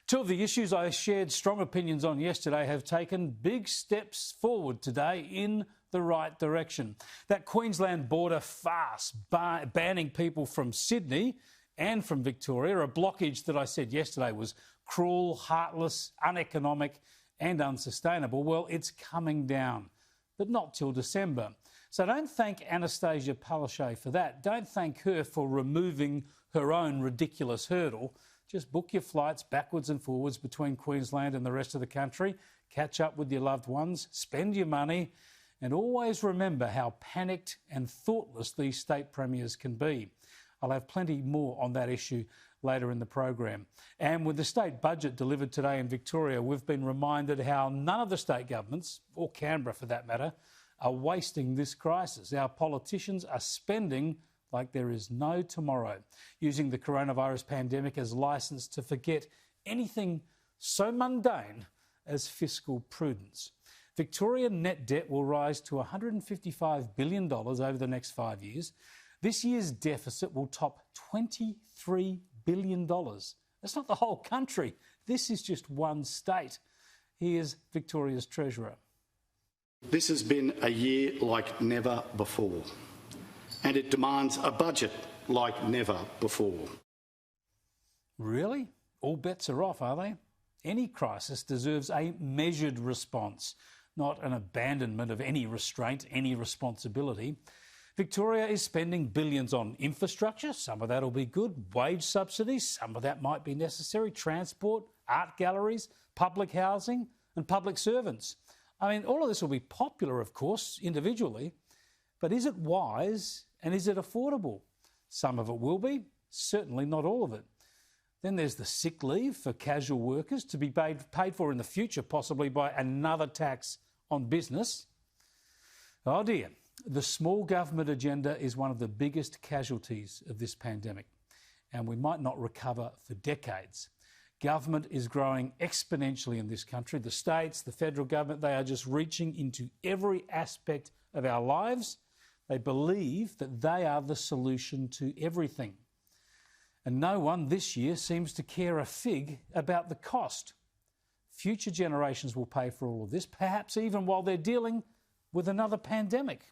Two of the issues I shared strong opinions on yesterday have taken big steps forward today in the right direction. That Queensland border farce banning people from Sydney and from Victoria, a blockage that I said yesterday was cruel, heartless, uneconomic and unsustainable. Well, it's coming down, but not till December. So don't thank Anastasia Palaszczuk for that. Don't thank her for removing her own ridiculous hurdle. Just book your flights backwards and forwards between Queensland and the rest of the country, catch up with your loved ones, spend your money, and always remember how panicked and thoughtless these state premiers can be. I'll have plenty more on that issue later in the program. And with the state budget delivered today in Victoria, we've been reminded how none of the state governments, or Canberra for that matter, are wasting this crisis. Our politicians are spending like there is no tomorrow, using the coronavirus pandemic as licence to forget anything so mundane as fiscal prudence. Victorian net debt will rise to $155 billion over the next 5 years. This year's deficit will top $23 billion. That's not the whole country. This is just one state. Here's Victoria's Treasurer. This has been a year like never before, and it demands a budget like never before. Really? All bets are off, are they? Any crisis deserves a measured response, not an abandonment of any restraint, any responsibility. Victoria is spending billions on infrastructure. Some of that will be good. Wage subsidies, some of that might be necessary. Transport, art galleries, public housing and public servants. I mean, all of this will be popular, of course, individually, but is it wise and is it affordable? Some of it will be, certainly not all of it. Then there's the sick leave for casual workers to be paid for in the future, possibly by another tax on business. Oh dear, the small government agenda is one of the biggest casualties of this pandemic, and we might not recover for decades. Government is growing exponentially in this country. The states, the federal government, they are just reaching into every aspect of our lives. They believe that they are the solution to everything. And no one this year seems to care a fig about the cost. Future generations will pay for all of this, perhaps even while they're dealing with another pandemic.